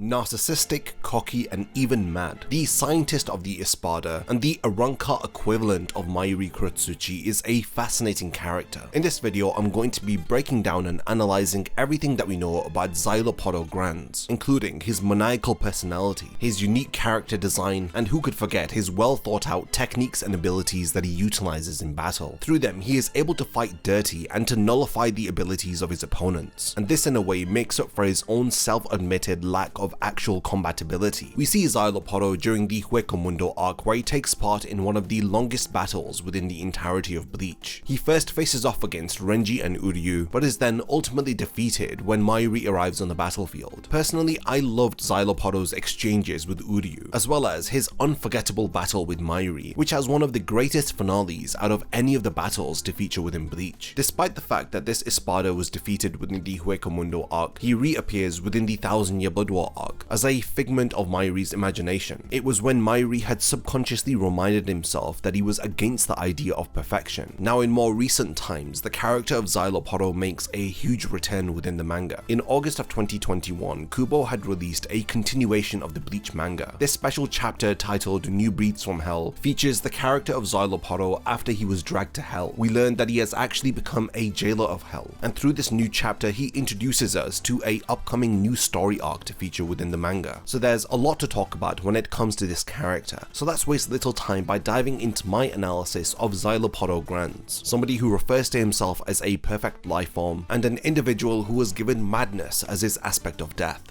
Narcissistic, cocky, and even mad, the scientist of the Espada and the Arrancar equivalent of Mayuri Kurotsuchi is a fascinating character. In this video, I'm going to be breaking down and analyzing everything that we know about Szayelaporro Granz, including his maniacal personality, his unique character design, and who could forget his well thought out techniques and abilities that he utilizes in battle. Through them, he is able to fight dirty and to nullify the abilities of his opponents, and this in a way makes up for his own self-admitted lack of actual combatability. We see Szayelaporro during the Hueco arc, where he takes part in one of the longest battles within the entirety of Bleach. He first faces off against Renji and Uryu, but is then ultimately defeated when Mayuri arrives on the battlefield. Personally, I loved Szayelaporro's exchanges with Uryu, as well as his unforgettable battle with Mayuri, which has one of the greatest finales out of any of the battles to feature within Bleach. Despite the fact that this Espada was defeated within the Hueco arc, he reappears within the 1000-Year Blood War arc as a figment of Mayuri's imagination. It was when Mayuri had subconsciously reminded himself that he was against the idea of perfection. Now, in more recent times, the character of Szayelaporro makes a huge return within the manga. In August of 2021, Kubo had released a continuation of the Bleach manga. This special chapter, titled New Breeds from Hell, features the character of Szayelaporro after he was dragged to hell. We learn that he has actually become a jailer of hell, and through this new chapter he introduces us to a upcoming new story arc to feature within the manga. So there's a lot to talk about when it comes to this character, so let's waste little time by diving into my analysis of Szayelaporro Granz, somebody who refers to himself as a perfect life form and an individual who was given madness as his aspect of death.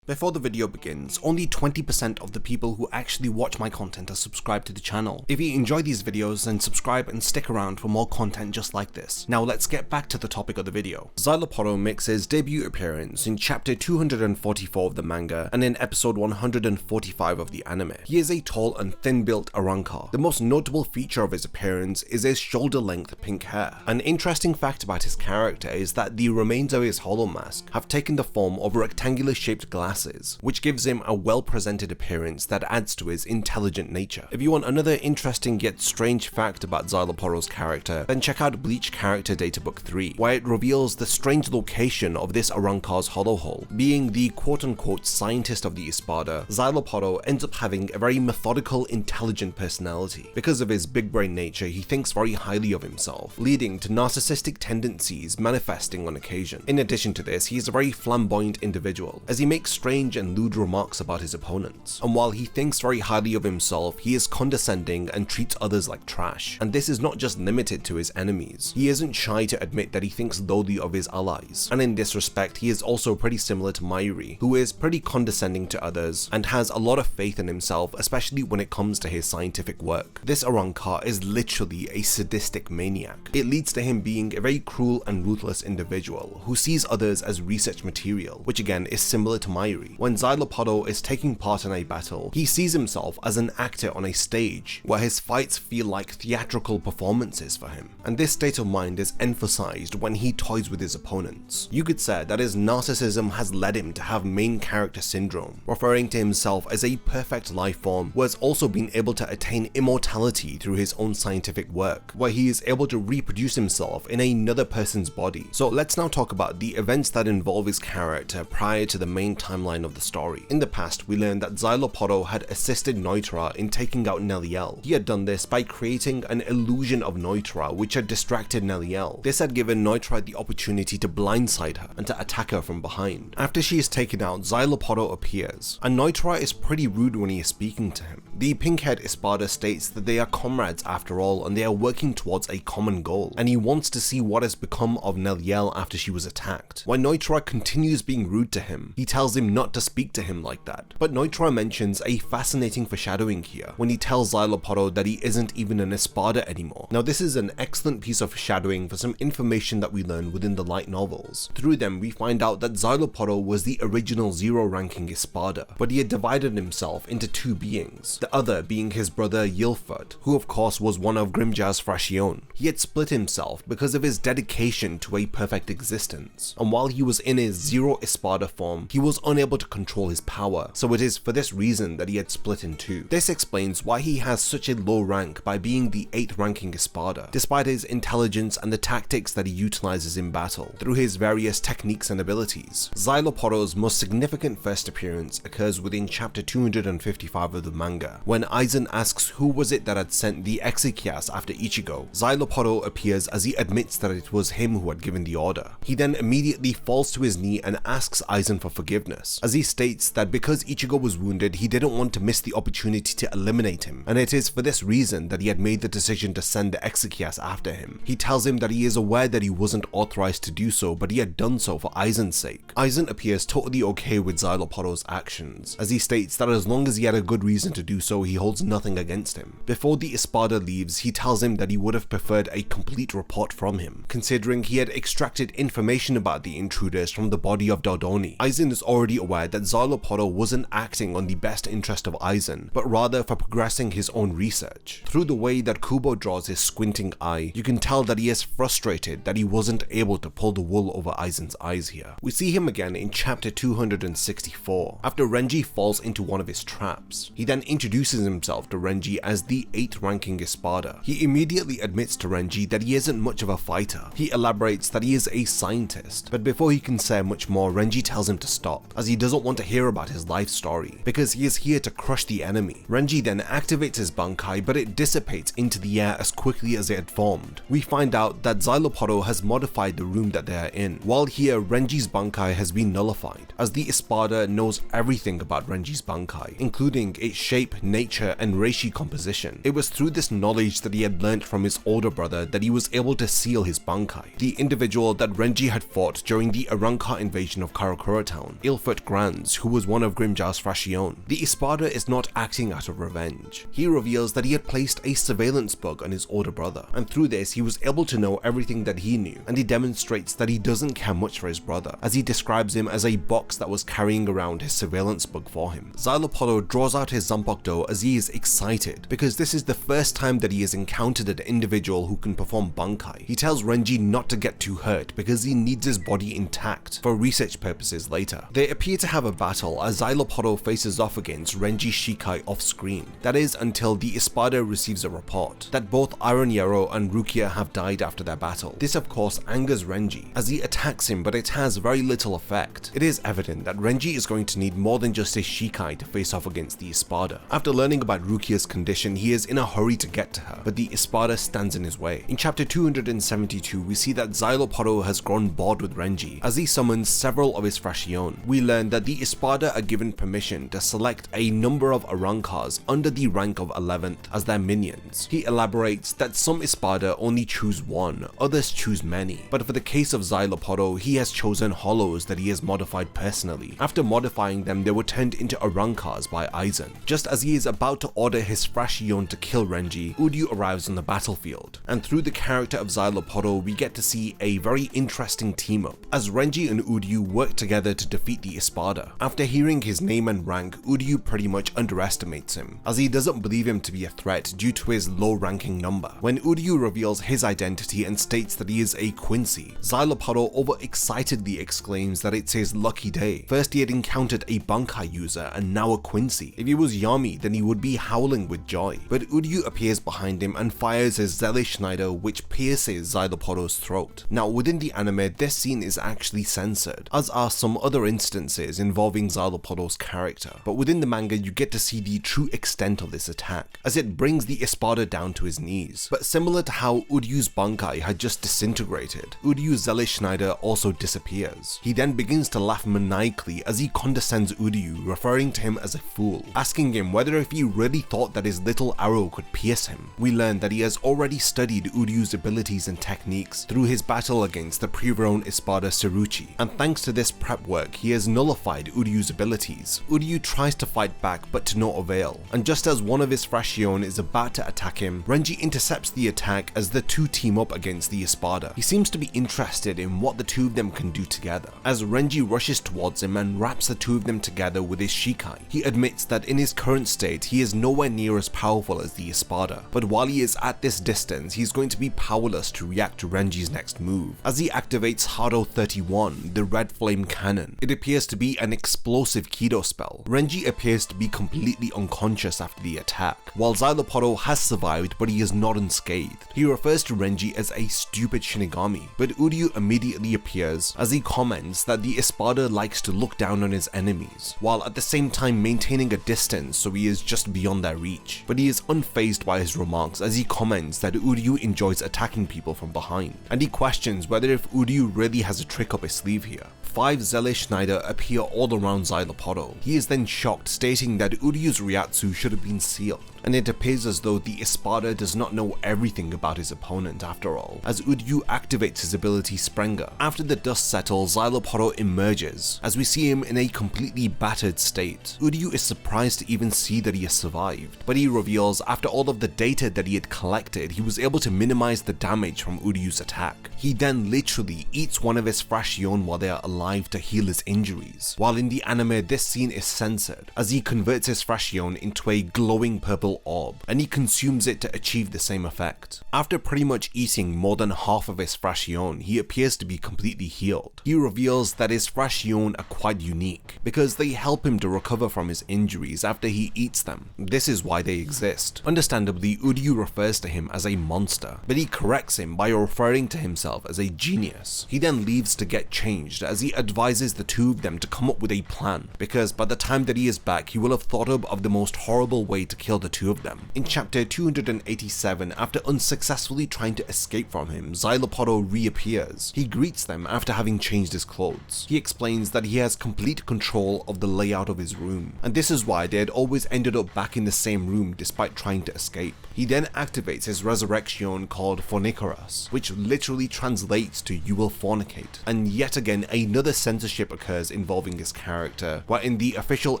Before the video begins, only 20% of the people who actually watch my content are subscribed to the channel. If you enjoy these videos, then subscribe and stick around for more content just like this. Now let's get back to the topic of the video. Szayelaporro makes his debut appearance in chapter 244 of the manga and in episode 145 of the anime. He is a tall and thin-built Arrancar. The most notable feature of his appearance is his shoulder-length pink hair. An interesting fact about his character is that the remains of his hollow mask have taken the form of rectangular-shaped glasses, which gives him a well-presented appearance that adds to his intelligent nature. If you want another interesting yet strange fact about Szayelaporro's character, then check out Bleach Character Data Book 3, where it reveals the strange location of this Arrancar's hollow hole. Being the quote-unquote scientist of the Espada, Szayelaporro ends up having a very methodical, intelligent personality. Because of his big brain nature, he thinks very highly of himself, leading to narcissistic tendencies manifesting on occasion. In addition to this, he is a very flamboyant individual, as he makes strange and lewd remarks about his opponents. And while he thinks very highly of himself, he is condescending and treats others like trash. And this is not just limited to his enemies. He isn't shy to admit that he thinks lowly of his allies. And in this respect, he is also pretty similar to Mayuri, who is pretty condescending to others and has a lot of faith in himself, especially when it comes to his scientific work. This Arrancar is literally a sadistic maniac. It leads to him being a very cruel and ruthless individual who sees others as research material, which again is similar to Mayuri. When Szayelaporro is taking part in a battle, he sees himself as an actor on a stage, where his fights feel like theatrical performances for him. And this state of mind is emphasized when he toys with his opponents. You could say that his narcissism has led him to have main character syndrome, referring to himself as a perfect life form who has also been able to attain immortality through his own scientific work, where he is able to reproduce himself in another person's body. So let's now talk about the events that involve his character prior to the main timeline of the story. In the past, we learned that Szayelaporro had assisted Neutra in taking out Neliel. He had done this by creating an illusion of Neutra which had distracted Neliel. This had given Neutra the opportunity to blindside her and to attack her from behind. After she is taken out, Szayelaporro appears, and Neutra is pretty rude when he is speaking to him. The pink-haired Espada states that they are comrades after all and they are working towards a common goal, and he wants to see what has become of Neliel after she was attacked. When Neutra continues being rude to him, he tells him not to speak to him like that. But Neutra mentions a fascinating foreshadowing here when he tells Szayelaporro that he isn't even an Espada anymore. Now this is an excellent piece of foreshadowing for some information that we learn within the light novels. Through them we find out that Szayelaporro was the original 0 ranking Espada, but he had divided himself into two beings, the the other being his brother Yilfurt, who of course was one of Grimjar's Frashion. He had split himself because of his dedication to a perfect existence, and while he was in his Zero Espada form, he was unable to control his power, so it is for this reason that he had split in two. This explains why he has such a low rank by being the 8th ranking Espada, despite his intelligence and the tactics that he utilizes in battle, through his various techniques and abilities. Szayelaporro's most significant first appearance occurs within chapter 255 of the manga, when Aizen asks who was it that had sent the Exekias after Ichigo. Szayelaporro appears as he admits that it was him who had given the order. He then immediately falls to his knee and asks Aizen for forgiveness, as he states that because Ichigo was wounded, he didn't want to miss the opportunity to eliminate him, and it is for this reason that he had made the decision to send the Exekias after him. He tells him that he is aware that he wasn't authorized to do so, but he had done so for Aizen's sake. Aizen appears totally okay with Szayelaporro's actions, as he states that as long as he had a good reason to do so, he holds nothing against him. Before the Espada leaves, he tells him that he would have preferred a complete report from him, considering he had extracted information about the intruders from the body of Dodoni. Aizen is already aware that Szayelaporro wasn't acting on the best interest of Aizen, but rather for progressing his own research. Through the way that Kubo draws his squinting eye, you can tell that he is frustrated that he wasn't able to pull the wool over Aizen's eyes here. We see him again in chapter 264, after Renji falls into one of his traps. He then introduces himself to Renji as the 8th ranking Espada. He immediately admits to Renji that he isn't much of a fighter. He elaborates that he is a scientist, but before he can say much more, Renji tells him to stop, as he doesn't want to hear about his life story, because he is here to crush the enemy. Renji then activates his Bankai, but it dissipates into the air as quickly as it had formed. We find out that Szayelaporro has modified the room that they are in. While here, Renji's Bankai has been nullified, as the Espada knows everything about Renji's Bankai, including its shape, nature, and reishi composition. It was through this knowledge that he had learnt from his older brother that he was able to seal his Bankai, the individual that Renji had fought during the Arrancar invasion of Karakura Town, Szayelaporro Granz, who was one of Grimjar's Frashion. The Espada is not acting out of revenge. He reveals that he had placed a surveillance bug on his older brother, and through this he was able to know everything that he knew, and he demonstrates that he doesn't care much for his brother, as he describes him as a box that was carrying around his surveillance bug for him. Szayelaporro draws out his Zanpakuto as he is excited, because this is the first time that he has encountered an individual who can perform Bankai. He tells Renji not to get too hurt because he needs his body intact for research purposes later. They appear to have a battle as Szayelaporro faces off against Renji Shikai off screen. That is until the Espada receives a report that both Iron Yarrow and Rukia have died after their battle. This of course angers Renji as he attacks him, but it has very little effect. It is evident that Renji is going to need more than just his Shikai to face off against the Espada. After learning about Rukia's condition, he is in a hurry to get to her, but the Espada stands in his way. In chapter 272, we see that Szayelaporro has grown bored with Renji as he summons several of his Frashion. We learn that the Espada are given permission to select a number of Arrancars under the rank of 11th as their minions. He elaborates that some Espada only choose one, others choose many, but for the case of Szayelaporro, he has chosen Hollows that he has modified personally. After modifying them, they were turned into Arrancars by Aizen. Just as he is about to order his Frashion to kill Renji, Uryu arrives on the battlefield, and through the character of Szayelaporro, we get to see a very interesting team up, as Renji and Uryu work together to defeat the Espada. After hearing his name and rank, Uryu pretty much underestimates him, as he doesn't believe him to be a threat due to his low ranking number. When Uryu reveals his identity and states that he is a Quincy, Szayelaporro overexcitedly exclaims that it's his lucky day. First he had encountered a Bankai user and now a Quincy. If he was Yami, then he would be howling with joy. But Uryu appears behind him and fires his Zelle Schneider, which pierces Szayelaporro's throat. Now within the anime, this scene is actually censored, as are some other instances involving Szayelaporro's character, but within the manga you get to see the true extent of this attack, as it brings the Espada down to his knees. But similar to how Uryu's Bankai had just disintegrated, Uryu's Zelle Schneider also disappears. He then begins to laugh maniacally as he condescends Uryu, referring to him as a fool, asking him whether if he really thought that his little arrow could pierce him. We learn that he has already studied Uryu's abilities and techniques through his battle against the pre-grown Espada Seruchi, and thanks to this prep work, he has nullified Uryu's abilities. Uryu tries to fight back, but to no avail, and just as one of his Frashion is about to attack him, Renji intercepts the attack as the two team up against the Espada. He seems to be interested in what the two of them can do together, as Renji rushes towards him and wraps the two of them together with his Shikai. He admits that in his current state, he is nowhere near as powerful as the Espada, but while he is at this distance, he's going to be powerless to react to Renji's next move. As he activates Hado 31, the red flame cannon, it appears to be an explosive Kido spell. Renji appears to be completely unconscious after the attack, while Szayelaporro has survived but he is not unscathed. He refers to Renji as a stupid Shinigami, but Uryu immediately appears as he comments that the Espada likes to look down on his enemies, while at the same time maintaining a distance so he is just beyond their reach. But he is unfazed by his remarks as he comments that Uryu enjoys attacking people from behind, and he questions whether if Uryu really has a trick up his sleeve here. 5 Zelle Schneider appear all around Szayelaporro. He is then shocked, stating that Uryu's Ryatsu should have been sealed, and it appears as though the Espada does not know everything about his opponent after all, as Uryu activates his ability Sprenger. After the dust settles, Szayelaporro emerges, as we see him in a completely battered state. Uryu is surprised to even see that he has survived, but he reveals after all of the data that he had collected, he was able to minimize the damage from Uryu's attack. He then literally eats one of his Frashion while they are alive to heal his injuries, while in the anime this scene is censored, as he converts his Frashion into a glowing purple orb, and he consumes it to achieve the same effect. After pretty much eating more than half of his Frashion, he appears to be completely healed. He reveals that his Frashion are quite unique, because they help him to recover from his injuries after he eats them. This is why they exist. Understandably, Uryu refers to him as a monster, but he corrects him by referring to himself as a genius. He then leaves to get changed, as he advises the two of them to come up with a plan, because by the time that he is back, he will have thought up of the most horrible way to kill the two of them. In chapter 287, after unsuccessfully trying to escape from him, Szayelaporro reappears. He greets them after having changed his clothes. He explains that he has complete control of the layout of his room, and this is why they had always ended up back in the same room despite trying to escape. He then activates his resurrection called Fornicaras, which literally translates to "you will fornicate," and yet again another censorship occurs involving his character, where in the official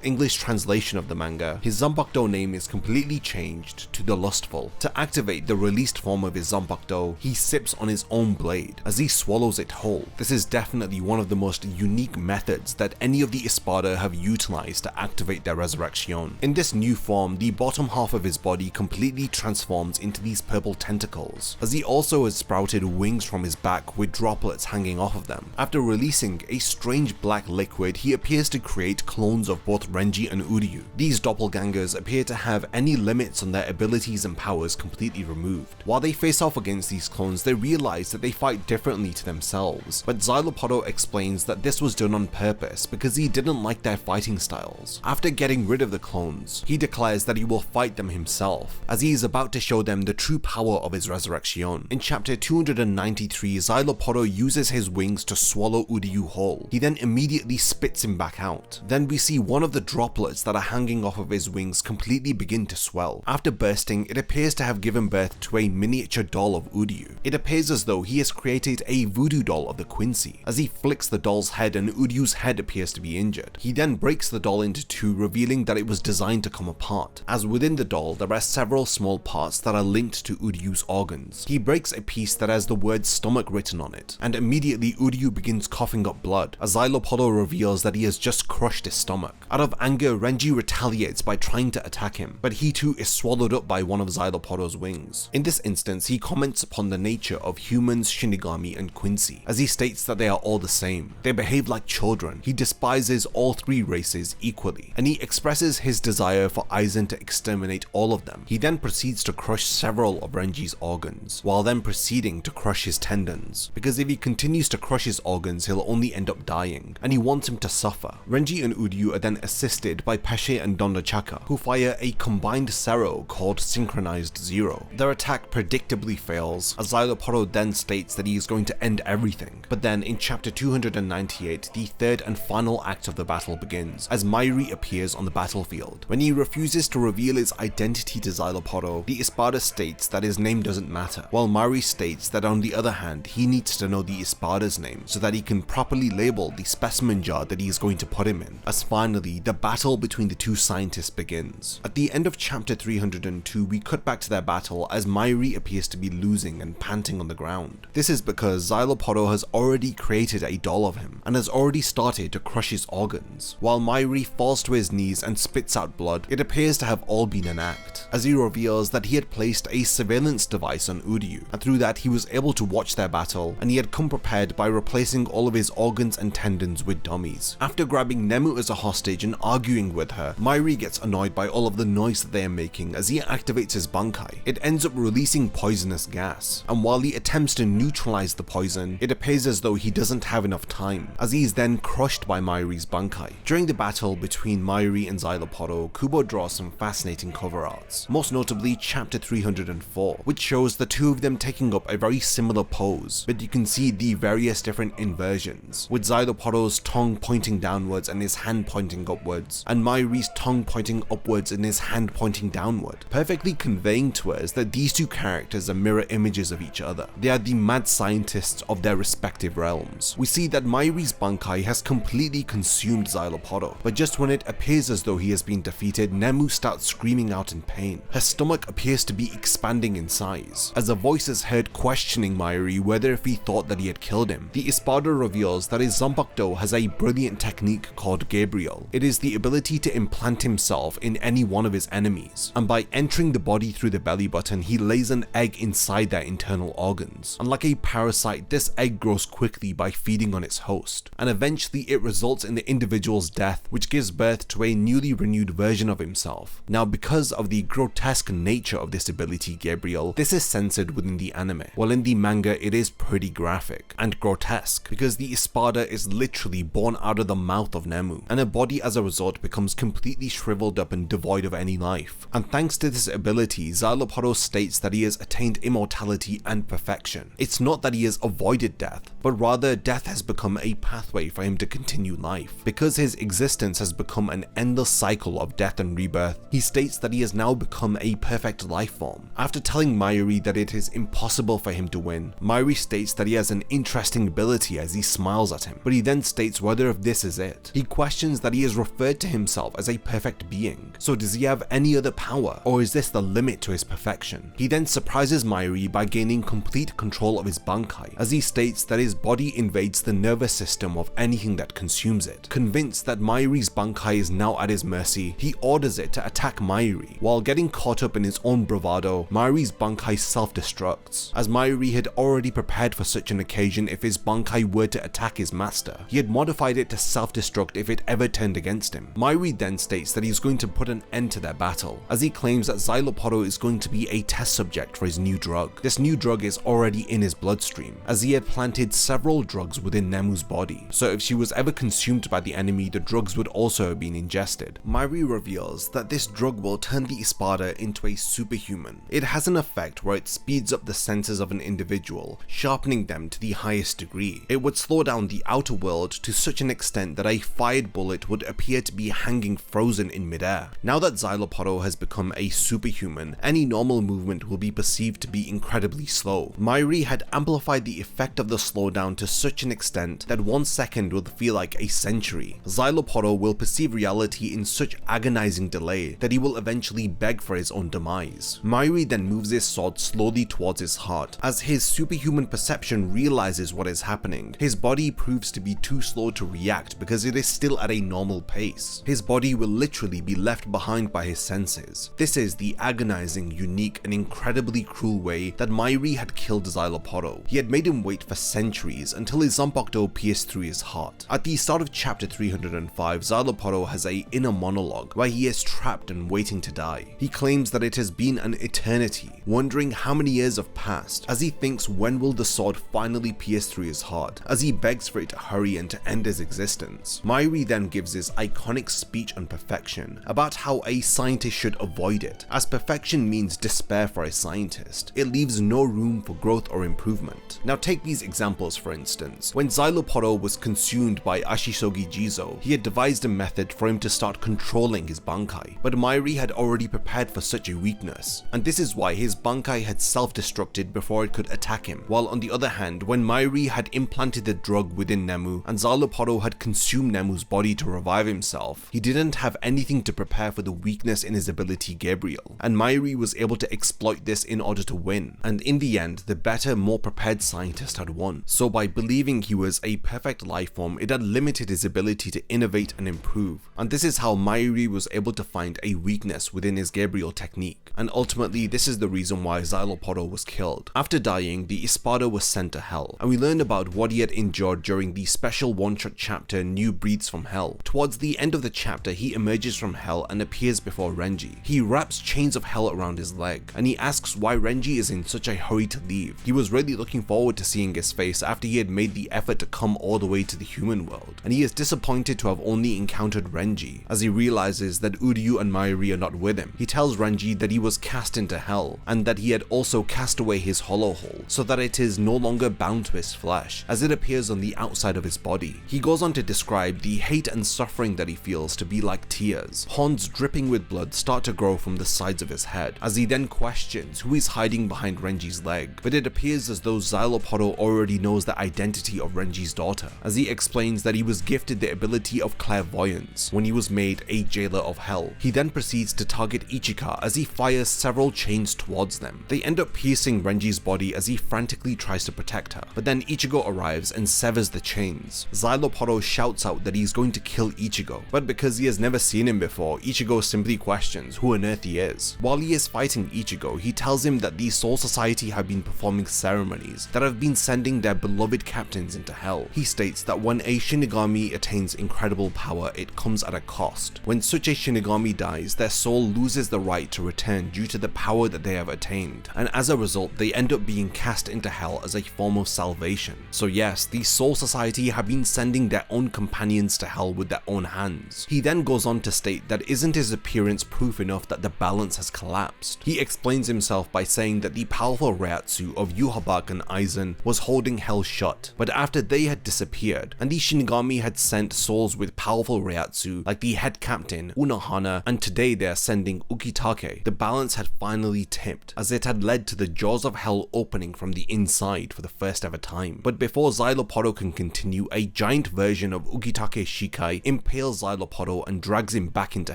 English translation of the manga, his Zanpakuto name is completely changed to the Lustful. To activate the released form of his Zanpakuto, he sips on his own blade as he swallows it whole. This is definitely one of the most unique methods that any of the Espada have utilized to activate their resurrection. In this new form, the bottom half of his body completely transforms into these purple tentacles, as he also has sprouted wings from his back with droplets hanging off of them. After releasing a strange black liquid, he appears to create clones of both Renji and Uryu. These doppelgangers appear to have any limits on their abilities and powers completely removed. While they face off against these clones, they realize that they fight differently to themselves, but Szayelaporro explains that this was done on purpose because he didn't like their fighting styles. After getting rid of the clones, he declares that he will fight them himself, as he is about to show them the true power of his resurrection. In chapter 293, Szayelaporro uses his wings to swallow Uryu whole. He then immediately spits him back out. Then we see one of the droplets that are hanging off of his wings completely begin to swell. After bursting, it appears to have given birth to a miniature doll of Uryu. It appears as though he has created a voodoo doll of the Quincy. As he flicks the doll's head and Uryu's head appears to be injured, he then breaks the doll into two, revealing that it was designed to come apart, as within the doll there are several small parts that are linked to Uryu's organs. He breaks a piece that has the word stomach written on it, and immediately Uryu begins coughing up blood, as Szayelaporro reveals that he has just crushed his stomach. Out of anger, Renji retaliates by trying to attack him, but he too is swallowed up by one of Szayelaporro's wings. In this instance, he comments upon the nature of humans, Shinigami, and Quincy, as he states that they are all the same. They behave like children. He despises all three races equally, and he expresses his desire for Aizen to exterminate all of them. He then proceeds to crush several of Renji's organs, while then proceeding to crush his tendons, because if he continues to crush his organs, he'll only end up dying, and he wants him to suffer. Renji and Uryu are then assisted by Pesce and Dondachaka, who fire a combined Sero called Synchronized Zero. Their attack predictably fails, as Szayelaporro then states that he is going to end everything. But then in chapter 298, the third and final act of the battle begins, as Mayuri appears on the battlefield. When he refuses to reveal his identity to Szayelaporro, the Espada states that his name doesn't matter, while Mayuri states that on the other hand, he needs to know the Espada's name so that he can properly label the specimen jar that he is going to put him in. As finally, the battle between the two scientists begins. At the end of chapter chapter 302, we cut back to their battle as Mayuri appears to be losing and panting on the ground. This is because Szayelaporro has already created a doll of him and has already started to crush his organs. While Mayuri falls to his knees and spits out blood, it appears to have all been an act, as he reveals that he had placed a surveillance device on Uryu, and through that he was able to watch their battle, and he had come prepared by replacing all of his organs and tendons with dummies. After grabbing Nemu as a hostage and arguing with her, Mayuri gets annoyed by all of the noise that they are making as he activates his bankai. It ends up releasing poisonous gas, and while he attempts to neutralize the poison, it appears as though he doesn't have enough time, as he is then crushed by Mayuri's bankai. During the battle between Mayuri and Szayelaporro, Kubo draws some fascinating cover arts, most notably chapter 304, which shows the two of them taking up a very similar pose, but you can see the various different inversions, with Szayelaporro's tongue pointing downwards and his hand pointing upwards, and Mayuri's tongue pointing upwards and his hand pointing downward, perfectly conveying to us that these two characters are mirror images of each other. They are the mad scientists of their respective realms. We see that Mayuri's bankai has completely consumed Szayelaporro, but just when it appears as though he has been defeated, Nemu starts screaming out in pain. Her stomach appears to be expanding in size, as a voice is heard questioning Mayuri whether if he thought that he had killed him. The Espada reveals that his Zanpakuto has a brilliant technique called Gabriel. It is the ability to implant himself in any one of his enemies, and by entering the body through the belly button, he lays an egg inside their internal organs. And like a parasite, this egg grows quickly by feeding on its host, and eventually it results in the individual's death, which gives birth to a newly renewed version of himself. Now, because of the grotesque nature of this ability, Gabriel, this is censored within the anime, while in the manga it is pretty graphic and grotesque, because the Espada is literally born out of the mouth of Nemu, and her body as a result becomes completely shriveled up and devoid of any life. And thanks to this ability, Szayelaporro states that he has attained immortality and perfection. It's not that he has avoided death, but rather death has become a pathway for him to continue life. Because his existence has become an endless cycle of death and rebirth, he states that he has now become a perfect life form. After telling Mayuri that it is impossible for him to win, Mayuri states that he has an interesting ability as he smiles at him, but he then states whether if this is it. He questions that he has referred to himself as a perfect being, so does he have any other power, or is this the limit to his perfection? He then surprises Mayuri by gaining complete control of his bankai, as he states that his body invades the nervous system of anything that consumes it. Convinced that Mayuri's bankai is now at his mercy, he orders it to attack Mayuri. While getting caught up in his own bravado, Mayuri's bankai self-destructs, as Mayuri had already prepared for such an occasion if his bankai were to attack his master. He had modified it to self-destruct if it ever turned against him. Mayuri then states that he's going to put an end to their battle, as he claims that Szayelaporro is going to be a test subject for his new drug. This new drug is already in his bloodstream, as he had planted several drugs within Nemu's body, so if she was ever consumed by the enemy, the drugs would also have been ingested. Mayuri reveals that this drug will turn the Espada into a superhuman. It has an effect where it speeds up the senses of an individual, sharpening them to the highest degree. It would slow down the outer world to such an extent that a fired bullet would appear to be hanging frozen in midair. Now that Szayelaporro has become a superhuman, any normal movement will be perceived to be incredibly slow. Mayuri had amplified the effect of the slowdown to such an extent that 1 second will feel like a century. Szayelaporro will perceive reality in such agonizing delay that he will eventually beg for his own demise. Mayuri then moves his sword slowly towards his heart. As his superhuman perception realizes what is happening, his body proves to be too slow to react because it is still at a normal pace. His body will literally be left behind by his senses. This is the agonizing, unique, and incredibly cruel way that Mayuri had killed Szayelaporro. He had made him wait for centuries until his Zanpakuto pierced through his heart. At the start of chapter 305, Szayelaporro has an inner monologue where he is trapped and waiting to die. He claims that it has been an eternity, wondering how many years have passed, as he thinks when will the sword finally pierce through his heart, as he begs for it to hurry and to end his existence. Mayuri then gives his iconic speech on perfection, about how a scientist should avoid it, as perfection means despair for a scientist. It leaves no room for growth or improvement. Now take these examples for instance. When Szayelaporro was consumed by Ashisogi Jizo, he had devised a method for him to start controlling his bankai, but Mayuri had already prepared for such a weakness, and this is why his bankai had self-destructed before it could attack him. While on the other hand, when Mayuri had implanted the drug within Nemu and Szayelaporro had consumed Nemu's body to revive himself, he didn't have anything to prepare for the weakness in his his ability Gabriel, and Mayuri was able to exploit this in order to win, and in the end, the better, more prepared scientist had won. So by believing he was a perfect life form, it had limited his ability to innovate and improve, and this is how Mayuri was able to find a weakness within his Gabriel technique, and ultimately this is the reason why Szayelaporro was killed. After dying, the Espada was sent to Hell, and we learned about what he had endured during the special one-shot chapter New Breeds from Hell. Towards the end of the chapter, he emerges from Hell and appears before Renji. He wraps chains of hell around his leg, and he asks why Renji is in such a hurry to leave. He was really looking forward to seeing his face after he had made the effort to come all the way to the human world, and he is disappointed to have only encountered Renji. As he realizes that Uryu and Mayuri are not with him, he tells Renji that he was cast into Hell, and that he had also cast away his hollow hole, so that it is no longer bound to his flesh, as it appears on the outside of his body. He goes on to describe the hate and suffering that he feels to be like tears. Horns dripping with blood start to grow from the sides of his head, as he then questions who is hiding behind Renji's leg, but it appears as though Szayelaporro already knows the identity of Renji's daughter, as he explains that he was gifted the ability of clairvoyance when he was made a jailer of Hell. He then proceeds to target Ichika as he fires several chains towards them. They end up piercing Renji's body as he frantically tries to protect her, but then Ichigo arrives and severs the chains. Szayelaporro shouts out that he's going to kill Ichigo, but because he has never seen him before, Ichigo simply questions who on earth he is. While he is fighting Ichigo, he tells him that the Soul Society have been performing ceremonies that have been sending their beloved captains into Hell. He states that when a Shinigami attains incredible power, it comes at a cost. When such a Shinigami dies, their soul loses the right to return due to the power that they have attained, and as a result, they end up being cast into Hell as a form of salvation. So yes, the Soul Society have been sending their own companions to Hell with their own hands. He then goes on to state that isn't his appearance proof enough that the balance has collapsed. He explains himself by saying that the powerful Reiatsu of Yhwach and Aizen was holding Hell shut, but after they had disappeared, and the Shinigami had sent souls with powerful Reiatsu like the head captain, Unohana, and today they are sending Ukitake, the balance had finally tipped, as it had led to the jaws of Hell opening from the inside for the first ever time. But before Szayelaporro can continue, a giant version of Ukitake Shikai impales Szayelaporro and drags him back into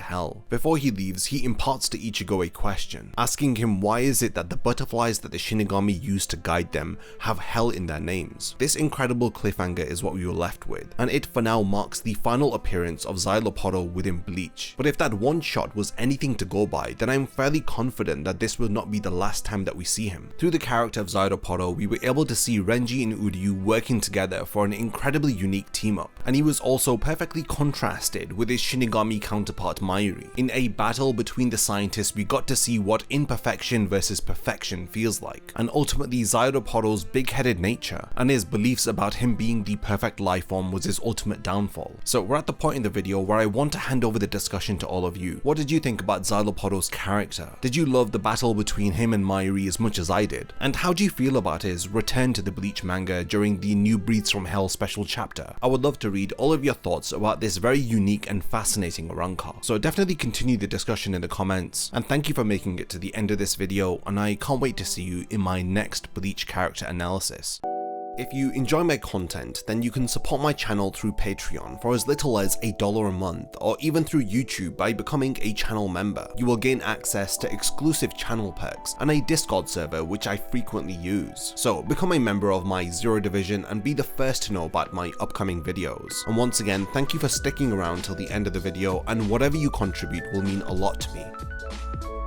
Hell. Before he leaves, he imparts to Ichigo a question, asking him why is it that the butterflies that the Shinigami use to guide them have Hell in their names. This incredible cliffhanger is what we were left with, and it for now marks the final appearance of Szayelaporro within Bleach. But if that one shot was anything to go by, then I'm fairly confident that this will not be the last time that we see him. Through the character of Szayelaporro, we were able to see Renji and Uryu working together for an incredibly unique team up, and he was also perfectly contrasted with his Shinigami counterpart Mayuri. In a battle between the scientists, we got to see what imperfection versus perfection feels like, and ultimately Szayelaporro's big-headed nature and his beliefs about him being the perfect life form was his ultimate downfall. So we're at the point in the video where I want to hand over the discussion to all of you. What did you think about Szayelaporro's character? Did you love the battle between him and Mayuri as much as I did? And how do you feel about his return to the Bleach manga during the New Breeds from Hell special chapter? I would love to read all of your thoughts about this very unique and fascinating arrancar. So definitely continue the discussion in the comments, and thank you for making it to the end of this video, and I can't wait to see you in my next Bleach character analysis. If you enjoy my content, then you can support my channel through Patreon for as little as $1 a month, or even through YouTube by becoming a channel member. You will gain access to exclusive channel perks and a Discord server which I frequently use. So become a member of my Zero Division and be the first to know about my upcoming videos. And once again, thank you for sticking around till the end of the video, and whatever you contribute will mean a lot to me.